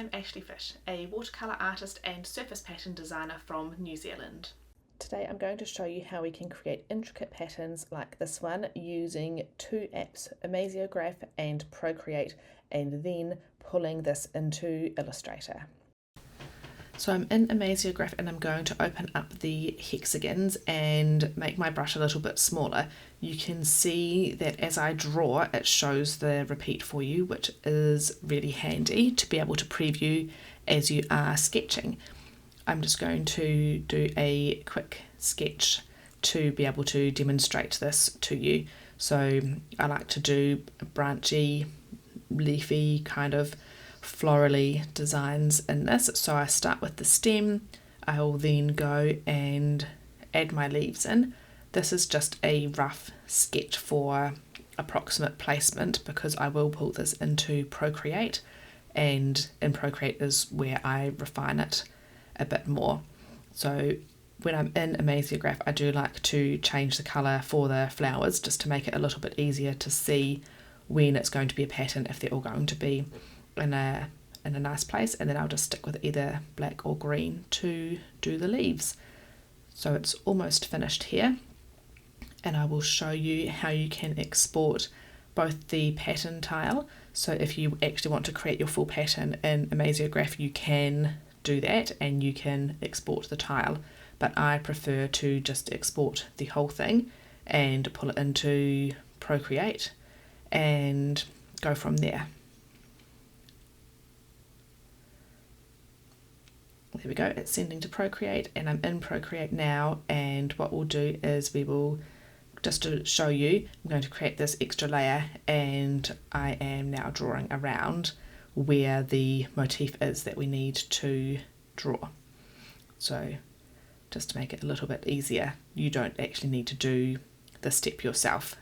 I'm Ashley Fish, a watercolour artist and surface pattern designer from New Zealand. Today I'm going to show you how we can create intricate patterns like this one using two apps, Amaziograph and Procreate, and then pulling this into Illustrator. So I'm in Amaziograph and I'm going to open up the hexagons and make my brush a little bit smaller. You can see that as I draw it shows the repeat for you, which is really handy to be able to preview as you are sketching. I'm just going to do a quick sketch to be able to demonstrate this to you. So I like to do branchy, leafy kind of florally designs in this. So I start with the stem, I will then go and add my leaves in. This is just a rough sketch for approximate placement because I will pull this into Procreate, and in Procreate is where I refine it a bit more. So when I'm in Amaziograph, I do like to change the colour for the flowers just to make it a little bit easier to see when it's going to be a pattern, if they're all going to be in a nice place, and then I'll just stick with either black or green to do the leaves. So it's almost finished here, and I will show you how you can export both the pattern tile. So if you actually want to create your full pattern in Amaziograph, you can do that and you can export the tile, but I prefer to just export the whole thing and pull it into Procreate and go from there. There we go, it's sending to Procreate and I'm in Procreate now, and what we'll do is we will, just to show you, I'm going to create this extra layer and I am now drawing around where the motif is that we need to draw. So just to make it a little bit easier, you don't actually need to do this step yourself.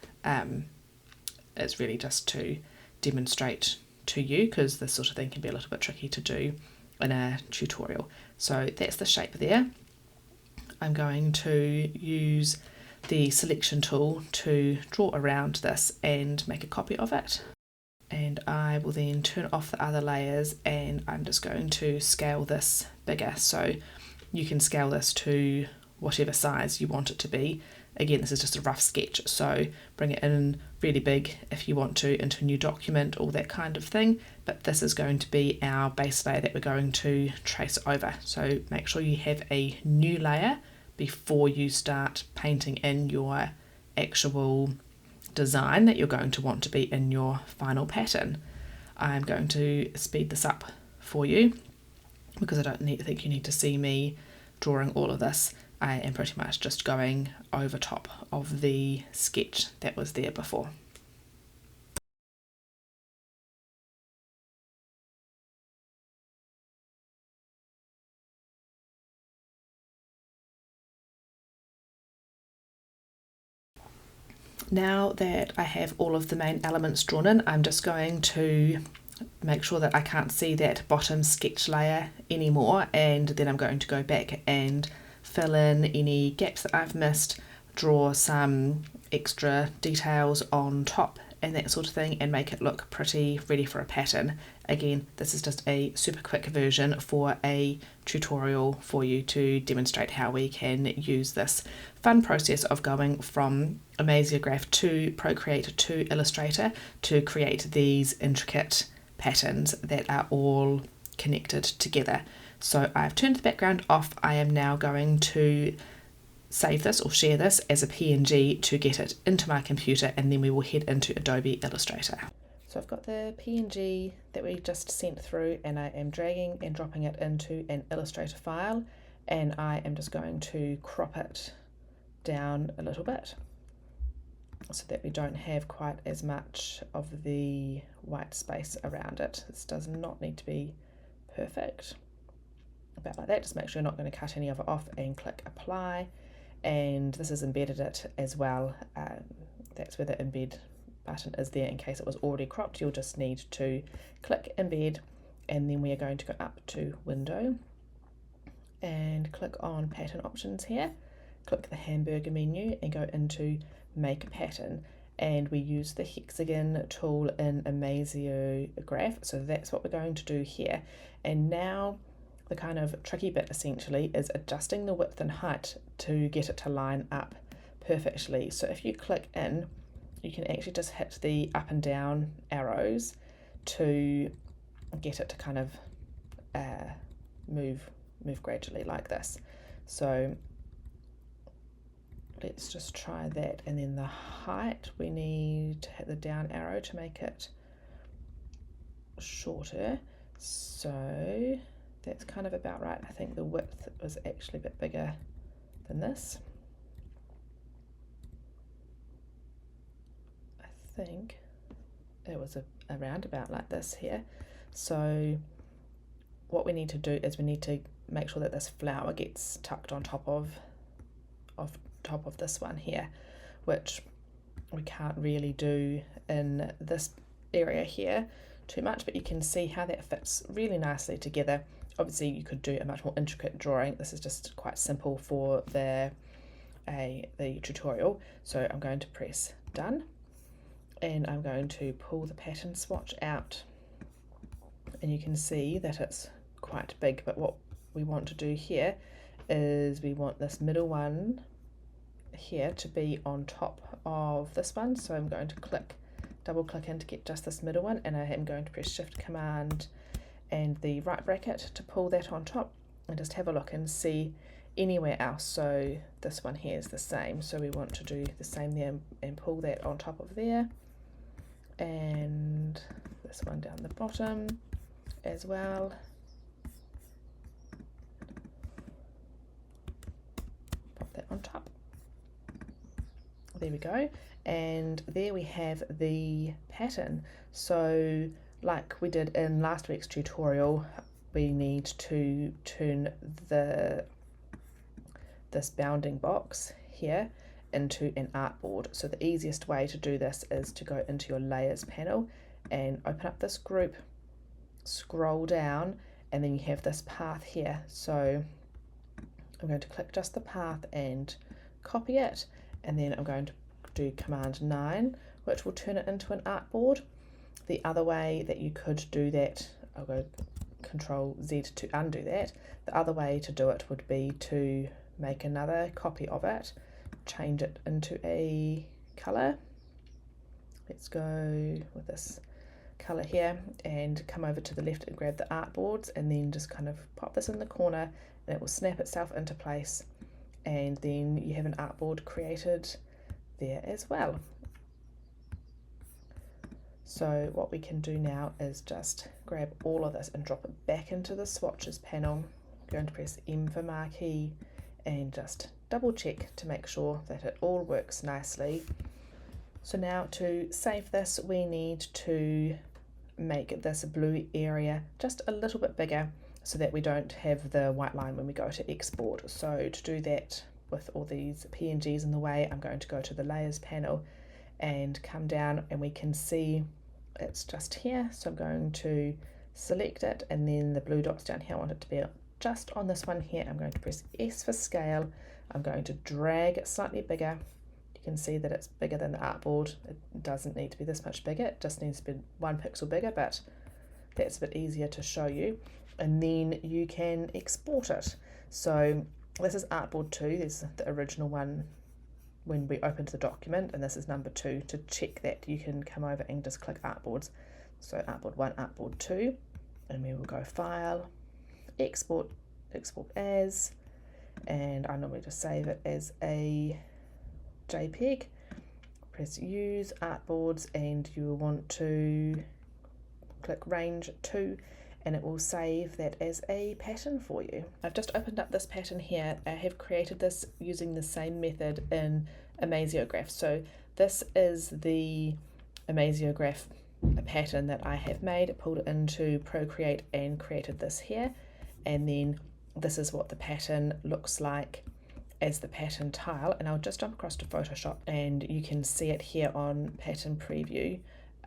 It's really just to demonstrate to you, because this sort of thing can be a little bit tricky to do in a tutorial. So that's the shape there. I'm going to use the selection tool to draw around this and make a copy of it, and I will then turn off the other layers and I'm just going to scale this bigger. So you can scale this to whatever size you want it to be. Again, this is just a rough sketch, so bring it in really big if you want to into a new document, all that kind of thing, but this is going to be our base layer that we're going to trace over. So make sure you have a new layer before you start painting in your actual design that you're going to want to be in your final pattern. I'm going to speed this up for you because I don't think you need to see me drawing all of this. I am pretty much just going over top of the sketch that was there before. Now that I have all of the main elements drawn in, I'm just going to make sure that I can't see that bottom sketch layer anymore, and then I'm going to go back and fill in any gaps that I've missed, draw some extra details on top and that sort of thing, and make it look pretty ready for a pattern. Again, this is just a super quick version for a tutorial for you to demonstrate how we can use this fun process of going from Amaziograph to Procreate to Illustrator to create these intricate patterns that are all connected together. So I've turned the background off. I am now going to save this or share this as a PNG to get it into my computer, and then we will head into Adobe Illustrator. So I've got the PNG that we just sent through, and I am dragging and dropping it into an Illustrator file, and I am just going to crop it down a little bit so that we don't have quite as much of the white space around it. This does not need to be perfect. About like that, just make sure you're not going to cut any of it off, and click apply, and this has embedded it as well. That's where the embed button is there. In case it was already cropped, you'll just need to click embed, and then we are going to go up to window and click on pattern options here, click the hamburger menu and go into make a pattern, and we use the hexagon tool in Amaziograph. So that's what we're going to do here. And now the kind of tricky bit essentially is adjusting the width and height to get it to line up perfectly. So if you click in, you can actually just hit the up and down arrows to get it to kind of move gradually like this. So let's just try that, and then the height we need to hit the down arrow to make it shorter. So that's kind of about right. I think the width was actually a bit bigger than this. I think it was around about like this here. So what we need to do is we need to make sure that this flower gets tucked on top of this one here, which we can't really do in this area here too much, but you can see how that fits really nicely together. Obviously you could do a much more intricate drawing. This is just quite simple for the tutorial. So I'm going to press done, and I'm going to pull the pattern swatch out, and you can see that it's quite big, but what we want to do here is we want this middle one here to be on top of this one. So I'm going to double click in to get just this middle one, and I am going to press Shift Command and the right bracket to pull that on top, and just have a look and see anywhere else. So this one here is the same, so we want to do the same there and pull that on top of there, and this one down the bottom as well. Pop that on top. There we go, and there we have the pattern. So like we did in last week's tutorial, we need to turn this bounding box here into an artboard. So the easiest way to do this is to go into your layers panel and open up this group, scroll down, and then you have this path here. So I'm going to click just the path and copy it, and then I'm going to do Command 9, which will turn it into an artboard. The other way that you could do that, I'll go Control Z to undo that. The other way to do it would be to make another copy of it, change it into a colour. Let's go with this colour here, and come over to the left and grab the artboards, and then just kind of pop this in the corner, and it will snap itself into place, and then you have an artboard created there as well. So what we can do now is just grab all of this and drop it back into the swatches panel. I'm going to press M for marquee and just double check to make sure that it all works nicely. So now to save this, we need to make this blue area just a little bit bigger so that we don't have the white line when we go to export. So to do that, with all these PNGs in the way, I'm going to go to the layers panel and come down, and we can see it's just here. So I'm going to select it, and then the blue dots down here, I want it to be just on this one here. I'm going to press S for scale. I'm going to drag it slightly bigger. You can see that it's bigger than the artboard. It doesn't need to be this much bigger, it just needs to be 1 pixel bigger, but that's a bit easier to show you. And then you can export it. So this is artboard 2, this is the original one when we opened the document, and this is number 2. To check that, you can come over and just click artboards. So artboard 1, artboard 2, and we will go File, Export, Export As, and I normally just save it as a JPEG. Press Use, Artboards, and you will want to click Range 2, and it will save that as a pattern for you. I've just opened up this pattern here. I have created this using the same method in Amaziograph. So this is the Amaziograph pattern that I have made, pulled it into Procreate and created this here. And then this is what the pattern looks like as the pattern tile. And I'll just jump across to Photoshop, and you can see it here on Pattern Preview.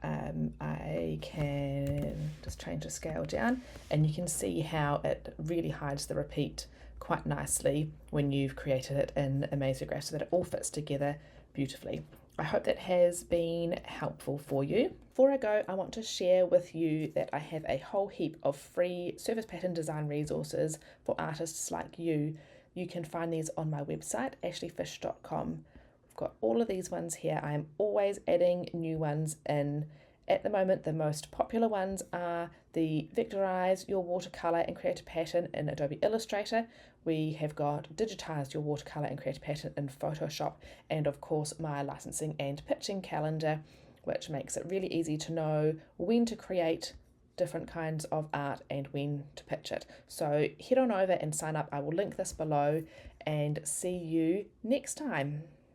I can just change the scale down, and you can see how it really hides the repeat quite nicely when you've created it in Amaziograph, so that it all fits together beautifully. I hope that has been helpful for you. Before I go, I want to share with you that I have a whole heap of free surface pattern design resources for artists like you. You can find these on my website, ashleyfish.com. We've got all of these ones here. I am always adding new ones in. At the moment, the most popular ones are the Vectorize Your Watercolour and Create a Pattern in Adobe Illustrator. We have got Digitize Your Watercolour and Create a Pattern in Photoshop, and of course my licensing and pitching calendar, which makes it really easy to know when to create different kinds of art and when to pitch it. So head on over and sign up. I will link this below, and see you next time.